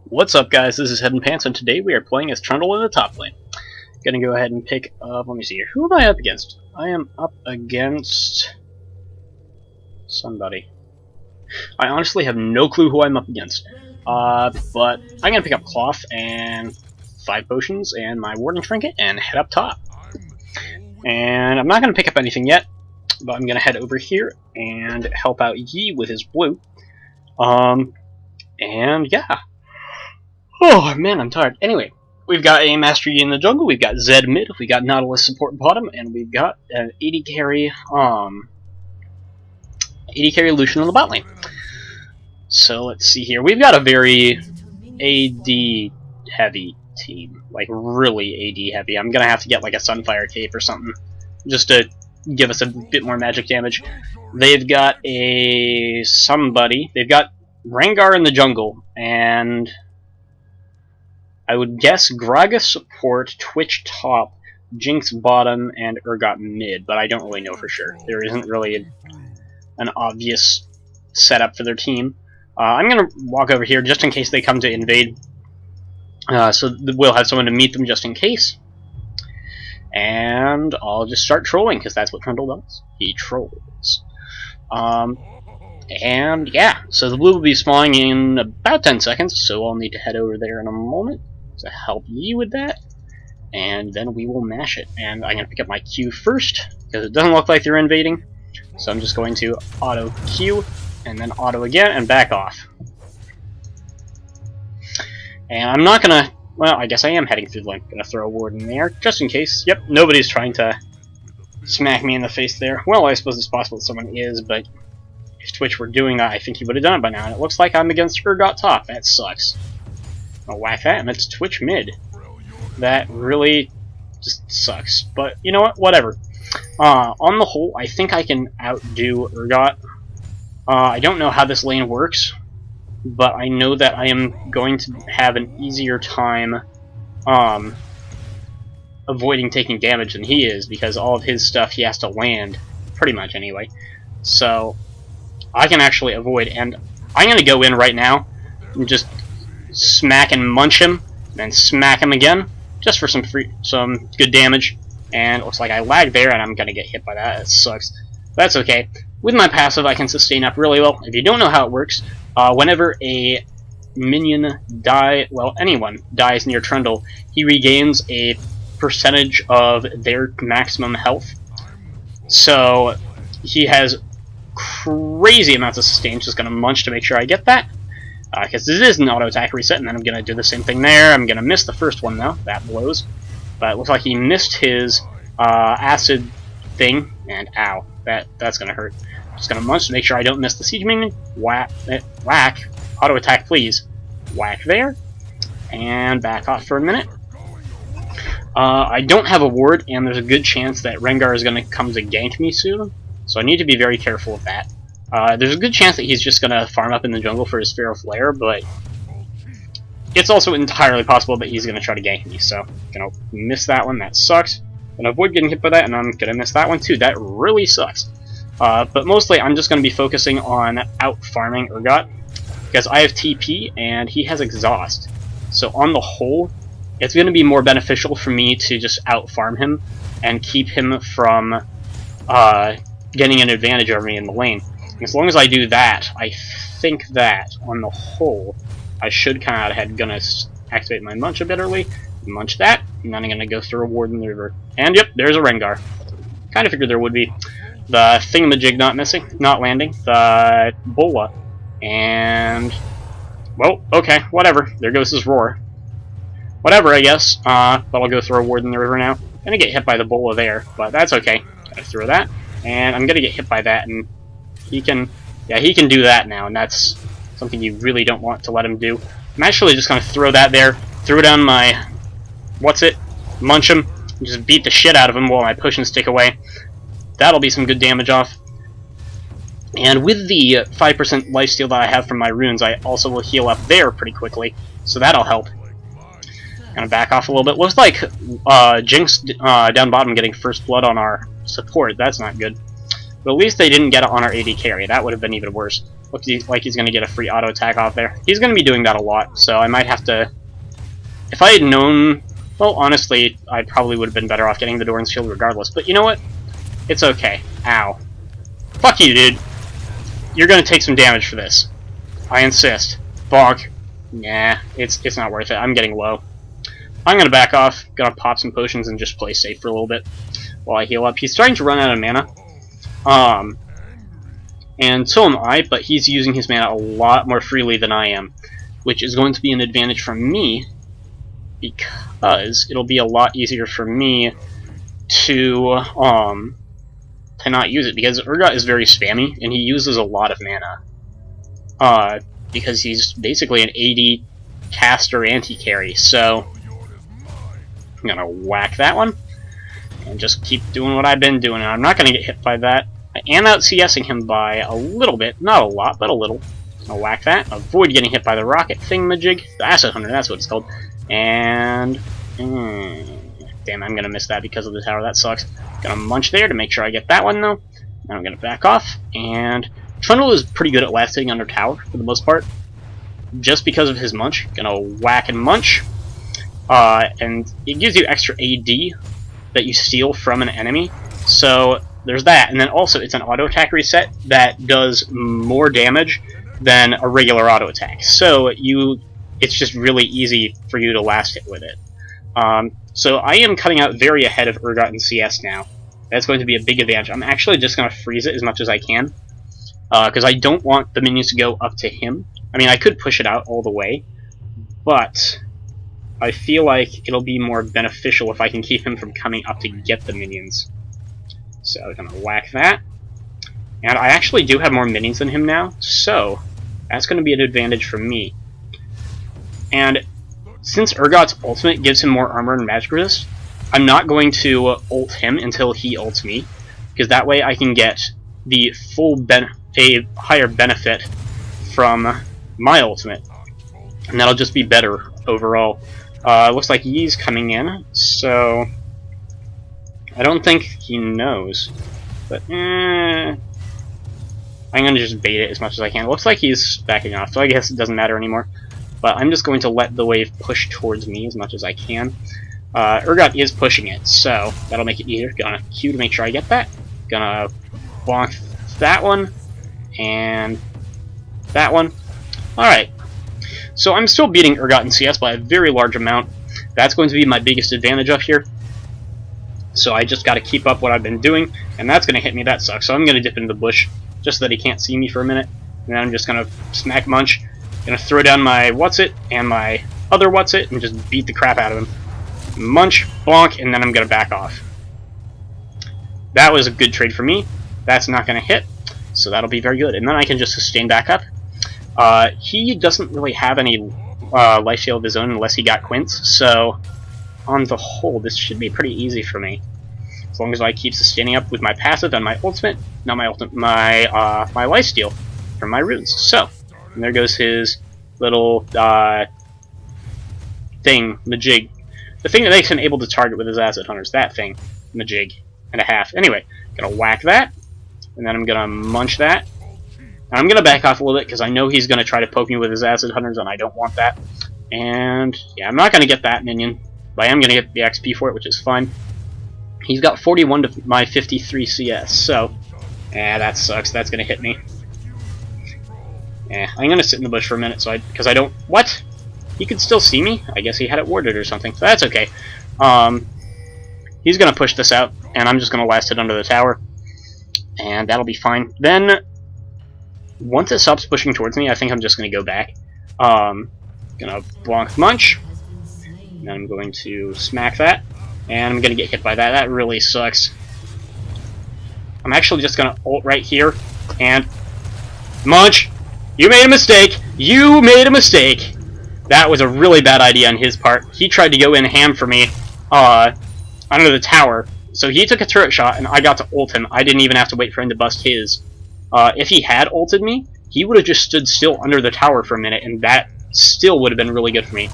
What's up, guys? This is HeadinPants, and today we are playing as Trundle in the top lane. Gonna go ahead and pick up, let me see here. Who am I up against? I am up against somebody. I honestly have no clue who I'm up against. But I'm gonna pick up Cloth and 5 potions and my Warden Trinket and head up top. And I'm not gonna pick up anything yet, but I'm gonna head over here and help out Yi with his blue. And yeah. Oh man, I'm tired. Anyway, we've got a Mastery in the jungle, we've got Zed mid, we've got Nautilus support bottom, and we've got an 80 carry Lucian on the bot lane. So let's see here. We've got a very AD heavy team, like really AD heavy. I'm gonna have to get like a Sunfire cape or something just to give us a bit more magic damage. They've got they've got Rengar in the jungle, and I would guess Gragas support, Twitch top, Jinx bottom, and Urgot mid, but I don't really know for sure. There isn't really an obvious setup for their team. I'm going to walk over here just in case they come to invade, so we'll have someone to meet them just in case. And I'll just start trolling, because that's what Trundle does. He trolls. And yeah, so the blue will be spawning in about 10 seconds, so I'll need to head over there in a moment to help you with that, and then we will mash it. And I'm going to pick up my Q first, because it doesn't look like they're invading, so I'm just going to auto Q, and then auto again, and back off. And I'm not going to, well, I guess I am heading through the lane. Going to throw a ward in there, just in case. Yep, nobody's trying to smack me in the face there. Well, I suppose it's possible that someone is, but if Twitch were doing that, I think he would have done it by now. And it looks like I'm against Urgot top. That sucks. I'll whack that, and it's Twitch mid. That really just sucks. But you know what? Whatever. On the whole, I think I can outdo Urgot. I don't know how this lane works, but I know that I am going to have an easier time avoiding taking damage than he is, because all of his stuff he has to land, pretty much anyway. So I can actually avoid, and I'm going to go in right now and just smack and munch him, then smack him again, just for some good damage. And it looks like I lagged there, and I'm going to get hit by that. It sucks. That's okay. With my passive, I can sustain up really well. If you don't know how it works, whenever a minion anyone dies near Trundle, he regains a percentage of their maximum health. So he has crazy amounts of sustain. Just going to munch to make sure I get that, because this is an auto attack reset, and then I'm going to do the same thing there. I'm going to miss the first one though. That blows. But it looks like he missed his acid thing, and ow, that's going to hurt. Just going to munch to make sure I don't miss the siege minion. Whack, auto attack please. Whack there, and back off for a minute. I don't have a ward, and there's a good chance that Rengar is going to come to gank me soon, so I need to be very careful of that. There's a good chance that he's just going to farm up in the jungle for his Pharaoh Flare, but it's also entirely possible that he's going to try to gank me, so I'm going to miss that one. That sucks. I'm going to avoid getting hit by that, and I'm going to miss that one too. That really sucks. But mostly I'm just going to be focusing on out-farming Urgot, because I have TP and he has Exhaust. So on the whole, it's going to be more beneficial for me to just out-farm him and keep him from getting an advantage over me in the lane. As long as I do that, I think that, on the whole, I should come out ahead. Gonna activate my munch a bit early, munch that, and then I'm gonna go through a ward in the river. And yep, there's a Rengar. Kinda figured there would be. The thingamajig not landing, the bola, and, well, okay, whatever. There goes his roar. Whatever, I guess, but I'll go throw a ward in the river now. I'm gonna get hit by the bola there, but that's okay. I throw that, and I'm gonna get hit by that, and he can do that now, and that's something you really don't want to let him do. I'm actually just gonna throw that there, throw down my, munch him, and just beat the shit out of him while my potions tick away. That'll be some good damage off. And with the 5% lifesteal that I have from my runes, I also will heal up there pretty quickly, so that'll help. Gonna back off a little bit. Looks like Jinx down bottom getting first blood on our support. That's not good. But at least they didn't get it on our AD carry. That would have been even worse. Looks like he's going to get a free auto attack off there. He's going to be doing that a lot, so I might have to... If I had known... Well, honestly, I probably would have been better off getting the Doran's Shield regardless. But you know what? It's okay. Ow. Fuck you, dude. You're going to take some damage for this. I insist. Bonk. Nah, it's not worth it. I'm getting low. I'm going to back off. Gonna pop some potions and just play safe for a little bit while I heal up. He's starting to run out of mana. And so am I, but he's using his mana a lot more freely than I am, which is going to be an advantage for me, because it'll be a lot easier for me to not use it, because Urgot is very spammy, and he uses a lot of mana. Because he's basically an AD caster anti-carry, so I'm gonna whack that one, and just keep doing what I've been doing, and I'm not gonna get hit by that. I am out CSing him by a little bit, not a lot, but a little. I'll whack that, avoid getting hit by the rocket thingamajig, the Acid Hunter, that's what it's called, and... damn, I'm gonna miss that because of the tower, that sucks. Gonna munch there to make sure I get that one, though. Now I'm gonna back off, and... Trundle is pretty good at lasting under tower, for the most part, just because of his munch. Gonna whack and munch, and it gives you extra AD that you steal from an enemy, so there's that. And then also, it's an auto attack reset that does more damage than a regular auto attack, so it's just really easy for you to last it with it. So I am cutting out very ahead of Urgot in CS now. That's going to be a big advantage. I'm actually just going to freeze it as much as I can, because I don't want the minions to go up to him. I mean, I could push it out all the way, but I feel like it'll be more beneficial if I can keep him from coming up to get the minions. So I'm going to whack that. And I actually do have more minions than him now, so that's going to be an advantage for me. And since Urgot's ultimate gives him more armor and magic resist, I'm not going to ult him until he ults me, because that way I can get the full a higher benefit from my ultimate, and that'll just be better overall. Looks like he's coming in, so I don't think he knows, but I'm gonna just bait it as much as I can. Looks like he's backing off, so I guess it doesn't matter anymore. But I'm just going to let the wave push towards me as much as I can. Urgot is pushing it, so that'll make it easier. Gonna Q to make sure I get that. Gonna bonk that one, and that one. Alright, so I'm still beating Urgot in CS by a very large amount. That's going to be my biggest advantage up here. So I just gotta keep up what I've been doing, and that's gonna hit me, that sucks. So I'm gonna dip into the bush, just so that he can't see me for a minute. And then I'm just gonna smack munch. Gonna throw down my what's-it and my other what's-it and just beat the crap out of him. Munch, bonk, and then I'm gonna back off. That was a good trade for me. That's not gonna hit, so that'll be very good. And then I can just sustain back up. He doesn't really have any lifesteal of his own unless he got Quints, so on the whole, this should be pretty easy for me. As long as I keep sustaining up with my passive and my ultimate, not my ultimate, my lifesteal from my runes. So, and there goes his little thing, Majig. The thing that makes him able to target with his Acid Hunters, that thing, Majig and a half. Anyway, gonna whack that, and then I'm gonna munch that. And I'm gonna back off a little bit because I know he's gonna try to poke me with his Acid Hunters, and I don't want that. And yeah, I'm not gonna get that minion, but I am gonna get the XP for it, which is fine. He's got 41 to my 53 CS, so that sucks. That's gonna hit me. I'm gonna sit in the bush for a minute, because I don't. What? He could still see me? I guess he had it warded or something. So that's okay. He's gonna push this out, and I'm just gonna last it under the tower, and that'll be fine. Then, once it stops pushing towards me, I think I'm just gonna go back. Gonna bonk munch, and I'm going to smack that, and I'm gonna get hit by that. That really sucks. I'm actually just gonna ult right here, and munch. You made a mistake! You made a mistake! That was a really bad idea on his part. He tried to go in ham for me under the tower. So he took a turret shot, and I got to ult him. I didn't even have to wait for him to bust his. If he had ulted me, he would have just stood still under the tower for a minute, and that still would have been really good for me.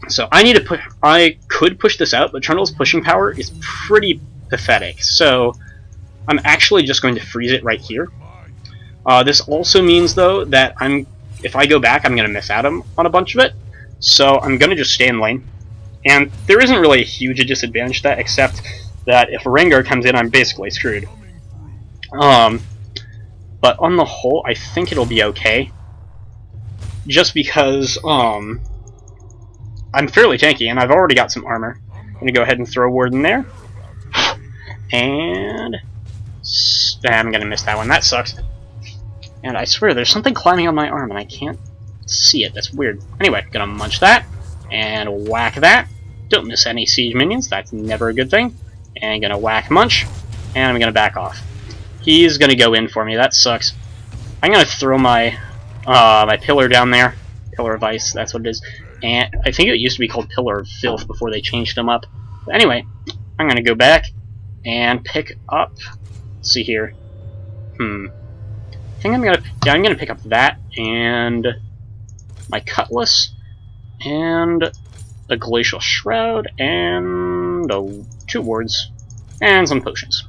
So I need to push. I could push this out, but Trundle's pushing power is pretty pathetic. So I'm actually just going to freeze it right here. This also means, though, that if I go back, I'm going to miss out on a bunch of it. So I'm going to just stay in lane. And there isn't really a huge disadvantage to that, except that if a Rengar comes in, I'm basically screwed. But on the whole, I think it'll be okay. Just because, I'm fairly tanky, and I've already got some armor. I'm going to go ahead and throw a ward in there. And I'm going to miss that one. That sucks. And I swear, there's something climbing on my arm, and I can't see it. That's weird. Anyway, going to munch that, and whack that. Don't miss any siege minions. That's never a good thing. And going to whack munch, and I'm going to back off. He's going to go in for me. That sucks. I'm going to throw my my pillar down there. Pillar of Ice, that's what it is. And I think it used to be called Pillar of Filth before they changed them up. But anyway, I'm going to go back and pick up... Let's see here. I think I'm gonna pick up that and my Cutlass and a Glacial Shroud and 2 wards and some potions.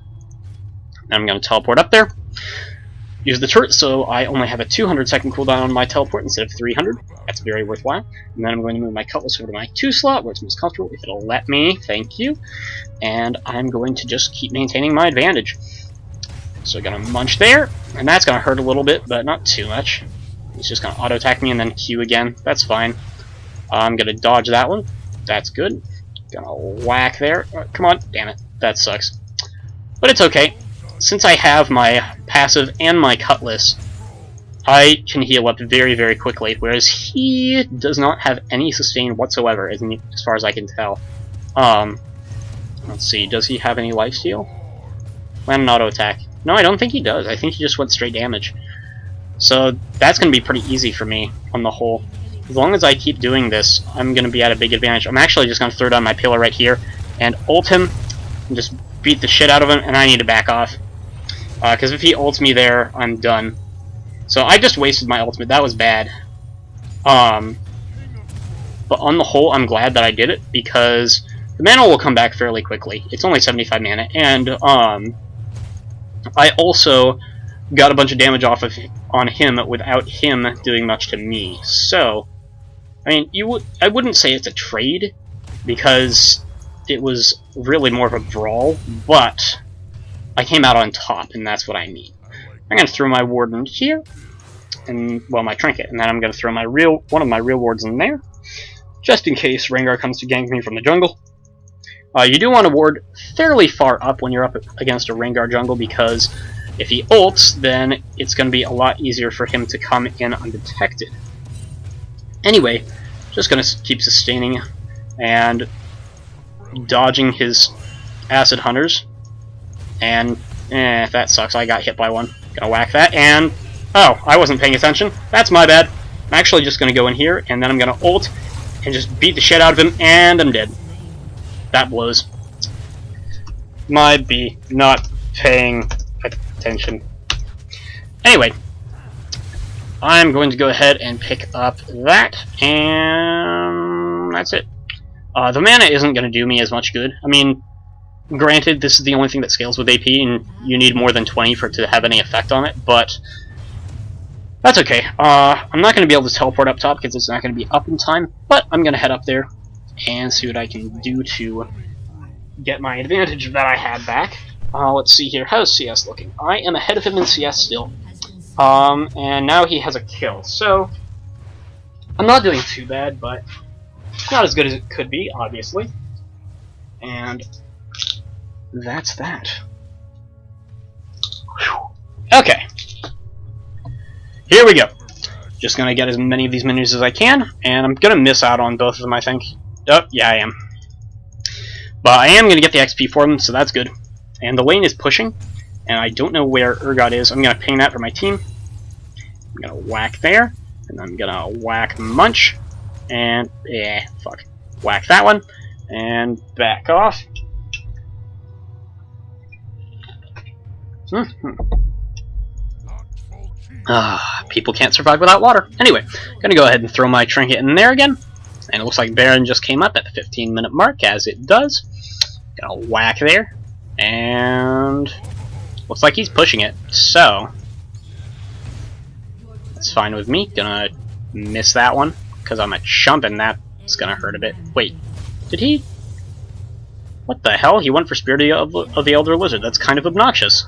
And I'm gonna teleport up there. Use the turret, so I only have a 200-second cooldown on my teleport instead of 300. That's very worthwhile. And then I'm going to move my Cutlass over to my 2 slot, where it's most comfortable, if it'll let me. Thank you. And I'm going to just keep maintaining my advantage. So I'm going to munch there, and that's going to hurt a little bit, but not too much. He's just going to auto-attack me and then Q again. That's fine. I'm going to dodge that one. That's good. Going to whack there. Come on. Damn it. That sucks. But it's okay. Since I have my passive and my Cutlass, I can heal up very, very quickly, whereas he does not have any sustain whatsoever, as far as I can tell. Let's see, does he have any lifesteal? Land an auto attack. No, I don't think he does. I think he just went straight damage. So that's going to be pretty easy for me on the whole. As long as I keep doing this, I'm going to be at a big advantage. I'm actually just going to throw down my pillar right here and ult him and just beat the shit out of him, and I need to back off. Because if he ults me there, I'm done. So I just wasted my ultimate. That was bad. But on the whole, I'm glad that I did it, because the mana will come back fairly quickly. It's only 75 mana, and I also got a bunch of damage off of on him without him doing much to me. So, I mean, I wouldn't say it's a trade, because it was really more of a brawl, but I came out on top, and that's what I mean. I'm going to throw my ward in here, and, well, my trinket, and then I'm going to throw one of my real wards in there, just in case Rengar comes to gank me from the jungle. You do want to ward fairly far up when you're up against a Rengar jungle, because if he ults, then it's going to be a lot easier for him to come in undetected. Anyway, just going to keep sustaining and dodging his acid hunters. And, that sucks. I got hit by one. Gonna whack that, and... Oh, I wasn't paying attention. That's my bad. I'm actually just gonna go in here, and then I'm gonna ult, and just beat the shit out of him, and I'm dead. That blows. My B, not paying attention. Anyway, I'm going to go ahead and pick up that, and that's it. The mana isn't going to do me as much good. I mean, granted, this is the only thing that scales with AP, and you need more than 20 for it to have any effect on it, but that's okay. I'm not going to be able to teleport up top because it's not going to be up in time, but I'm going to head up there and see what I can do to get my advantage that I had back. Let's see here. How's CS looking? I am ahead of him in CS still. And now he has a kill, so I'm not doing too bad, but not as good as it could be, obviously. And that's that. Whew. Okay. Here we go. Just gonna get as many of these menus as I can, and I'm gonna miss out on both of them, I think. Oh, yeah, I am. But I am gonna get the XP for them, so that's good. And the lane is pushing, and I don't know where Urgot is. I'm gonna ping that for my team. I'm gonna whack there, and I'm gonna whack Munch, and fuck. Whack that one, and back off. People can't survive without water. Anyway, gonna go ahead and throw my trinket in there again. And it looks like Baron just came up at the 15-minute mark, as it does. Gonna whack there. And looks like he's pushing it. So, It's fine with me. Gonna miss that one, because I'm a chump and that's gonna hurt a bit. Wait, did he? What the hell? He went for Spirit of the Elder Lizard. That's kind of obnoxious.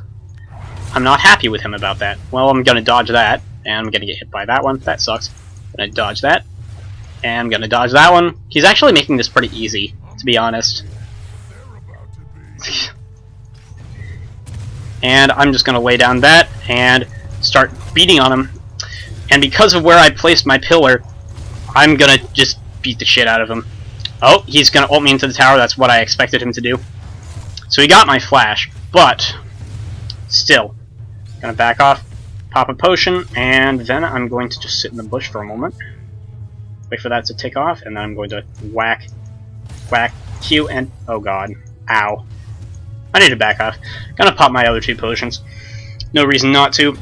I'm not happy with him about that. Well, I'm gonna dodge that, and I'm gonna get hit by that one. That sucks. I'm gonna dodge that, and I'm gonna dodge that one. He's actually making this pretty easy, to be honest. And I'm just gonna lay down that and start beating on him. And because of where I placed my pillar, I'm gonna just beat the shit out of him. Oh, he's gonna ult me into the tower. That's what I expected him to do. So he got my flash, but still, gonna back off, pop a potion, and then I'm going to just sit in the bush for a moment. Wait for that to tick off, and then I'm going to whack, Q, and oh god, ow. I need to back off. Gonna pop my other 2 potions. No reason not to.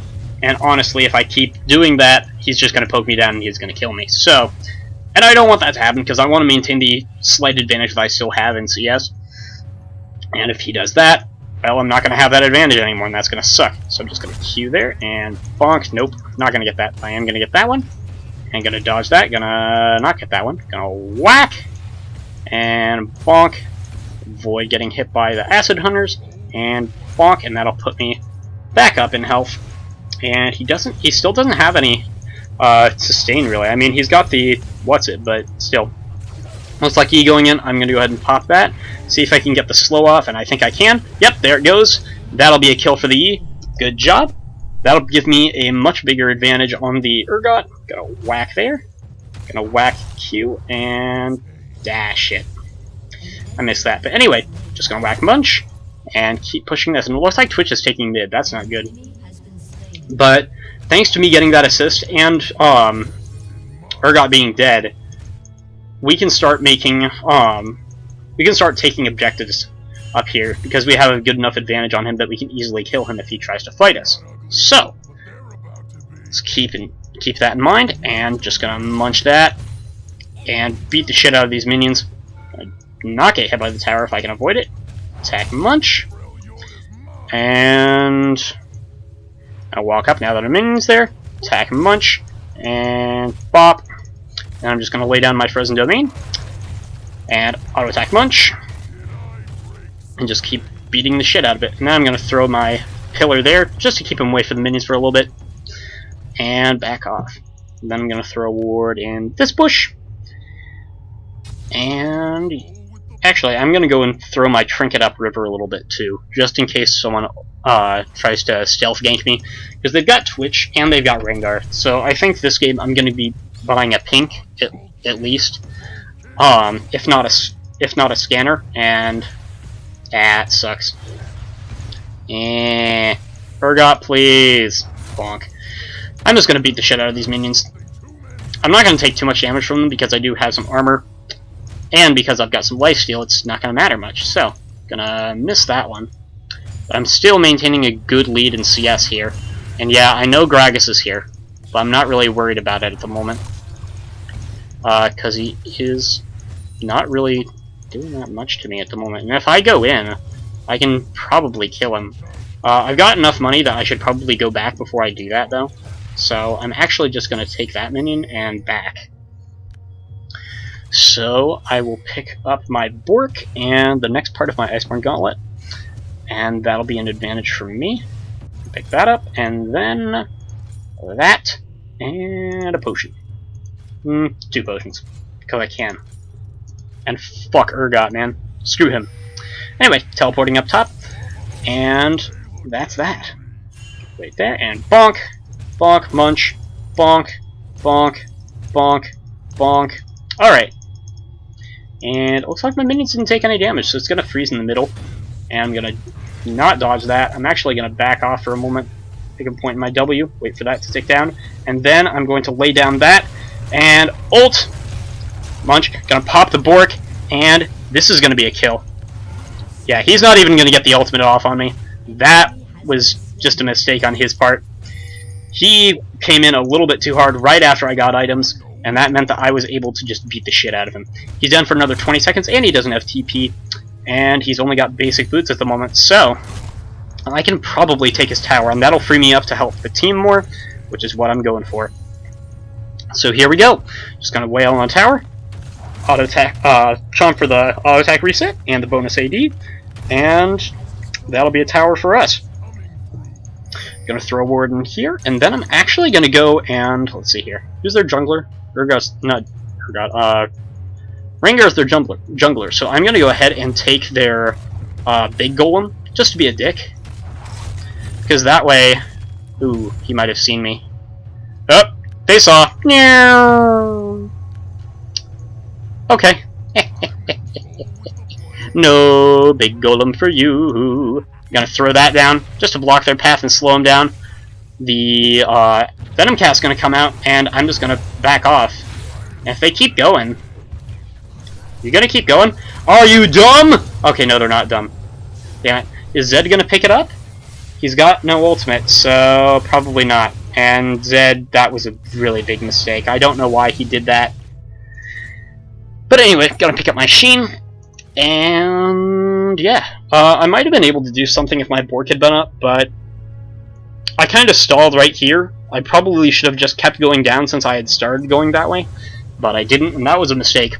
And honestly, if I keep doing that, he's just gonna poke me down and he's gonna kill me. So, and I don't want that to happen because I want to maintain the slight advantage that I still have in CS. And if he does that, well, I'm not gonna have that advantage anymore, and that's gonna suck. So I'm just gonna Q there and bonk. Nope, not gonna get that. I am gonna get that one. And gonna dodge that. Gonna not get that one. Gonna whack and bonk. Avoid getting hit by the acid hunters and bonk, and that'll put me back up in health. And he still doesn't have any sustain really. I mean, he's got the what's it, but still. Looks like E going in. I'm gonna go ahead and pop that. See if I can get the slow off, and I think I can. Yep, there it goes. That'll be a kill for the E. Good job. That'll give me a much bigger advantage on the Urgot. Gonna whack there. Gonna whack Q and dash it. I missed that. But anyway, just gonna whack a bunch and keep pushing this. And it looks like Twitch is taking mid. That's not good. But thanks to me getting that assist and Urgot being dead, we can start making taking objectives up here because we have a good enough advantage on him that we can easily kill him if he tries to fight us. So let's keep that in mind, and just gonna munch that and beat the shit out of these minions. Not get hit by the tower if I can avoid it. Attack munch. And I'll walk up now that our minion's there. Attack munch. And bop. And I'm just going to lay down my frozen domain. And auto attack munch. And just keep beating the shit out of it. Now I'm going to throw my pillar there just to keep him away from the minions for a little bit. And back off. And then I'm going to throw a ward in this bush. And actually, I'm going to go and throw my trinket upriver a little bit too, just in case someone tries to stealth gank me, because they've got Twitch and they've got Rengar. So I think this game I'm going to be buying a pink at least, if not a scanner, and that sucks. Urgot, please, bonk. I'm just going to beat the shit out of these minions. I'm not going to take too much damage from them because I do have some armor. And because I've got some lifesteal, it's not going to matter much. So, gonna miss that one. But I'm still maintaining a good lead in CS here. And yeah, I know Gragas is here, but I'm not really worried about it at the moment. Because he is not really doing that much to me at the moment. And if I go in, I can probably kill him. I've got enough money that I should probably go back before I do that, though. So I'm actually just going to take that minion and back. So I will pick up my Bork and the next part of my Iceborne Gauntlet, and that'll be an advantage for me. Pick that up, and then that, and a potion. 2 potions, because I can. And fuck Urgot, man. Screw him. Anyway, teleporting up top, and that's that. Wait there, and bonk, bonk, munch, bonk, bonk, bonk, bonk. Alright. And it looks like my minions didn't take any damage, so it's going to freeze in the middle. And I'm going to not dodge that. I'm actually going to back off for a moment. Pick a point in my W, wait for that to tick down. And then I'm going to lay down that. And ult! Munch. Going to pop the Bork. And this is going to be a kill. Yeah, he's not even going to get the ultimate off on me. That was just a mistake on his part. He came in a little bit too hard right after I got items. And that meant that I was able to just beat the shit out of him. He's down for another 20 seconds, and he doesn't have TP. And he's only got basic boots at the moment, so I can probably take his tower, and that'll free me up to help the team more, which is what I'm going for. So here we go. Just gonna wail on tower, auto attack, chomp for the auto attack reset and the bonus AD, and that'll be a tower for us. Gonna throw a ward in here, and then I'm actually gonna go and let's see here. Who's their jungler? Rengar's their jungler. So I'm gonna go ahead and take their big golem just to be a dick, because that way, ooh, he might have seen me. Oh, they saw. Okay. No big golem for you. Gonna throw that down just to block their path and slow them down. The Venom Cat's gonna come out, and I'm just gonna back off. And if they keep going, you're gonna keep going? Are you dumb? Okay, no, they're not dumb. Damn it. Is Zed gonna pick it up? He's got no ultimate, so probably not. And Zed, that was a really big mistake. I don't know why he did that. But anyway, gonna pick up my Sheen. And yeah, I might have been able to do something if my Bork had been up, but I kind of stalled right here. I probably should have just kept going down since I had started going that way, but I didn't, and that was a mistake.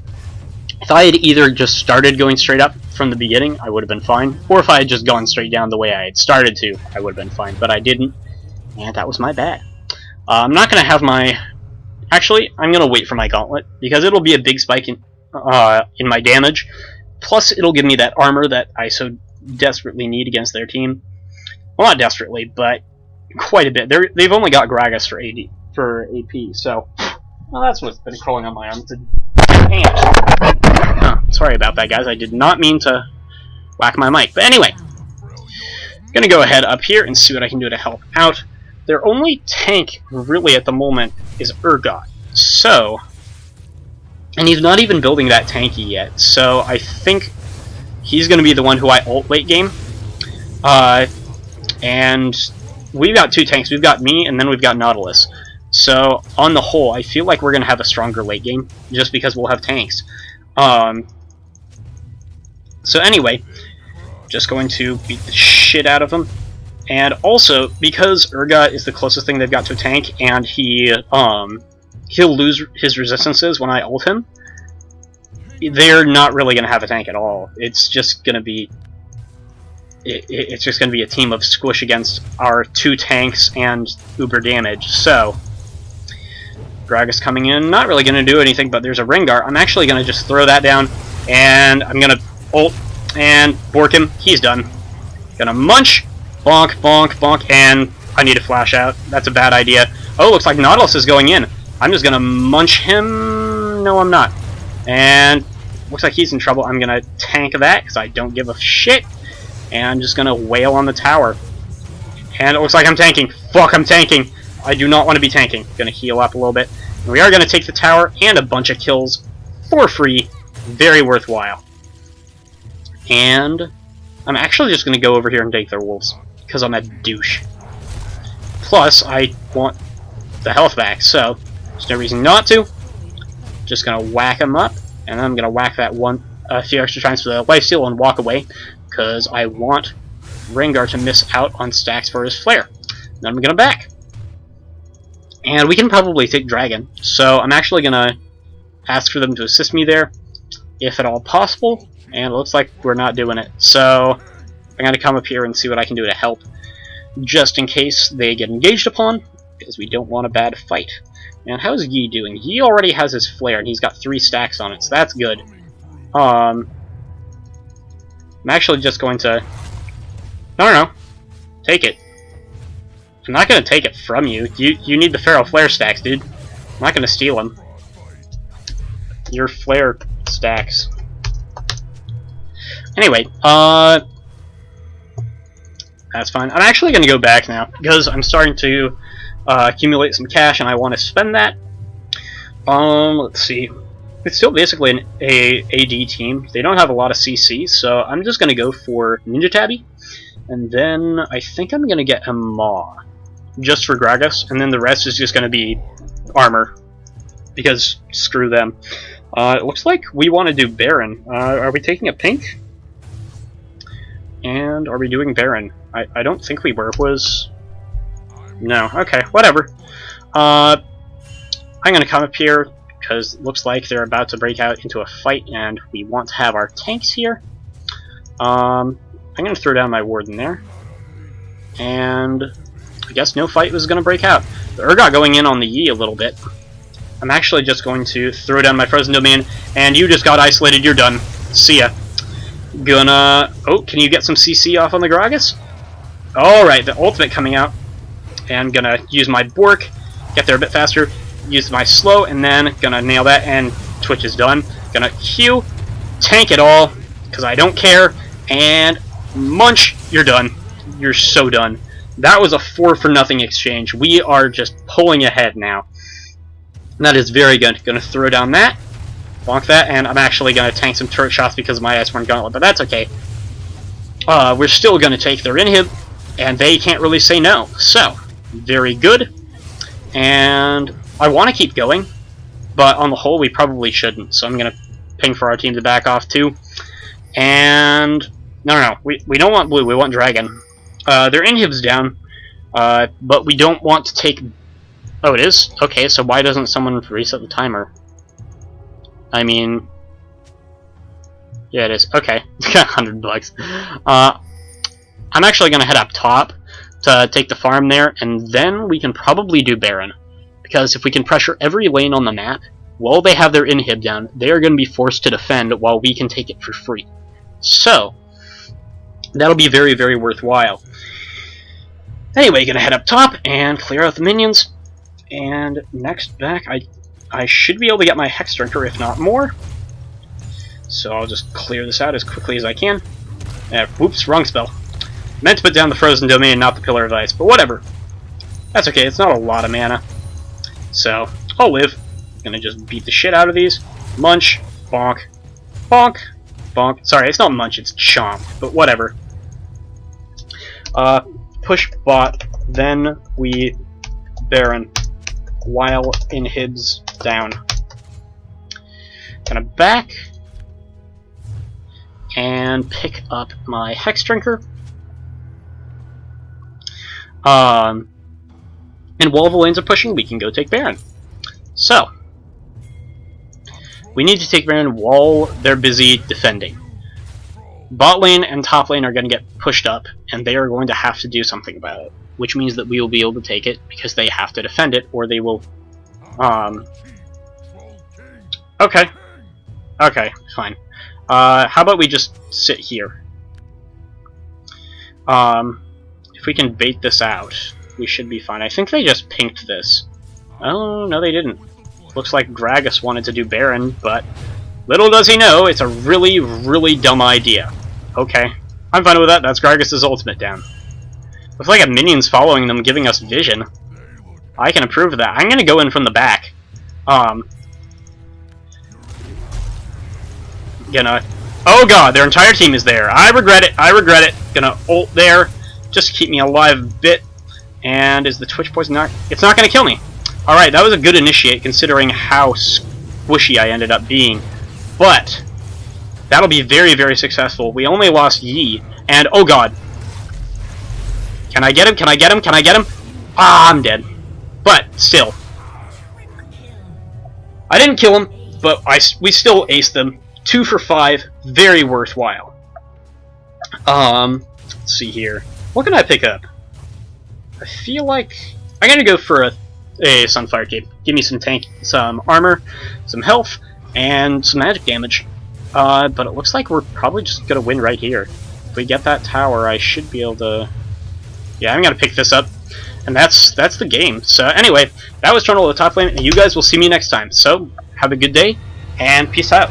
If I had either just started going straight up from the beginning, I would have been fine, or if I had just gone straight down the way I had started to, I would have been fine, but I didn't, and that was my bad. I'm not going to have my... Actually, I'm going to wait for my gauntlet, because it'll be a big spike in my damage. Plus, it'll give me that armor that I so desperately need against their team. Well, not desperately, but quite a bit. They've only got Gragas for AP, so... Well, that's what's been crawling on my arm. It's a ant. Sorry about that, guys. I did not mean to whack my mic. But anyway, I'm going to go ahead up here and see what I can do to help out. Their only tank, really, at the moment, is Urgot. So... And he's not even building that tanky yet, so I think he's going to be the one who I ult late game. And we've got two tanks. We've got me, and then we've got Nautilus. So, on the whole, I feel like we're going to have a stronger late game, just because we'll have tanks. So anyway, just going to beat the shit out of him. And also, because Urgot is the closest thing they've got to a tank, and he'll lose his resistances when I ult him, they're not really going to have a tank at all. It's just going to be... It's just going to be a team of squish against our two tanks and uber damage. So, Gragas coming in, not really going to do anything, but there's a Rengar. I'm actually going to just throw that down, and I'm going to ult and bork him. He's done. Gonna munch, bonk, bonk, bonk, and I need to flash out. That's a bad idea. Oh, looks like Nautilus is going in. I'm just gonna munch him. No, I'm not. And looks like he's in trouble. I'm gonna tank that because I don't give a shit. And I'm just gonna wail on the tower. And it looks like I'm tanking. Fuck, I'm tanking. I do not want to be tanking. Gonna heal up a little bit. And we are gonna take the tower and a bunch of kills for free. Very worthwhile. And I'm actually just gonna go over here and take their wolves because I'm a douche. Plus, I want the health back, so there's no reason not to. Just gonna whack them up, and then I'm gonna whack that one a few extra times for the lifesteal and walk away, because I want Rengar to miss out on stacks for his flare. Then I'm gonna back, and we can probably take Dragon. So I'm actually gonna ask for them to assist me there, if at all possible. And it looks like we're not doing it. So I'm gonna come up here and see what I can do to help, just in case they get engaged upon, because we don't want a bad fight. And how's Yi doing? Yi already has his flare, and he's got 3 stacks on it, so that's good. I'm actually just going to... No. Take it. I'm not going to take it from you. You need the Pharaoh flare stacks, dude. I'm not going to steal them. Your flare stacks. Anyway, that's fine. I'm actually going to go back now, because I'm starting to accumulate some cash, and I want to spend that. Let's see. It's still basically an AD team. They don't have a lot of CC, so I'm just going to go for Ninja Tabby, and then I think I'm going to get a Maw, just for Gragas, and then the rest is just going to be armor, because screw them. It looks like we want to do Baron. Are we taking a pink? And are we doing Baron? I don't think we were. No, okay, whatever. I'm gonna come up here because it looks like they're about to break out into a fight, and we want to have our tanks here. I'm gonna throw down my warden there, and I guess no fight was gonna break out. The Urgot going in on the Yi a little bit. I'm actually just going to throw down my frozen domain, and you just got isolated. You're done. See ya. Gonna... Oh, can you get some CC off on the Gragas? Alright, the ultimate coming out. And gonna use my Bork, get there a bit faster, use my slow, and then gonna nail that, and Twitch is done. Gonna Q, tank it all, because I don't care, and munch, you're done. You're so done. That was a 4-for-0 exchange. We are just pulling ahead now. That is very good. Gonna throw down that, bonk that, and I'm actually gonna tank some turret shots because of my Iceborne Gauntlet, but that's okay. We're still gonna take their inhib, and they can't really say no. So, very good. And I want to keep going, but on the whole, we probably shouldn't. So I'm gonna ping for our team to back off too. And no, we don't want blue. We want dragon. Their inhib's down, but we don't want to take. Oh, it is? Okay, so why doesn't someone reset the timer? I mean... Yeah, it is. Okay. $100. I'm actually going to head up top to take the farm there, and then we can probably do Baron. Because if we can pressure every lane on the map, while they have their inhib down, they are going to be forced to defend while we can take it for free. So, that'll be very, very worthwhile. Anyway, going to head up top and clear out the minions. And next back, I should be able to get my Hex Drinker, if not more. So I'll just clear this out as quickly as I can. Whoops, wrong spell. Meant to put down the Frozen Domain, not the Pillar of Ice, but whatever. That's okay, it's not a lot of mana. So, I'll live. Gonna just beat the shit out of these. Munch, bonk, bonk, bonk. Sorry, it's not munch, it's chomp, but whatever. Push bot, then we Baron. While inhibs down. Gonna back and pick up my Hex Drinker. And while the lanes are pushing, we can go take Baron. So, we need to take Baron while they're busy defending. Bot lane and top lane are going to get pushed up, and they are going to have to do something about it. Which means that we will be able to take it, because they have to defend it, or they will... Okay. Okay, fine. How about we just sit here? If we can bait this out, we should be fine. I think they just pinked this. Oh, no they didn't. Looks like Gragas wanted to do Baron, but little does he know, it's a really, really dumb idea. Okay. I'm fine with that, that's Gragas' ultimate down. Looks like a minion's following them, giving us vision. I can approve of that. I'm gonna go in from the back. Oh god, their entire team is there. I regret it. I regret it. Gonna ult there. Just keep me alive a bit. And is the Twitch poison not... It's not gonna kill me. Alright, that was a good initiate considering how squishy I ended up being. But that'll be very, very successful. We only lost Yi. And, oh god. Can I get him? Can I get him? Can I get him? Ah, I'm dead. But, still. I didn't kill him, but we still aced them. 2 for 5. Very worthwhile. Let's see here. What can I pick up? I feel like... I'm gonna go for a Sunfire Cape. Give me some armor, some health, and some magic damage. But it looks like we're probably just gonna win right here. If we get that tower, I should be able to... Yeah, I'm gonna pick this up. And that's the game. So anyway, that was Trundle, the top lane, and you guys will see me next time. So, have a good day, and peace out.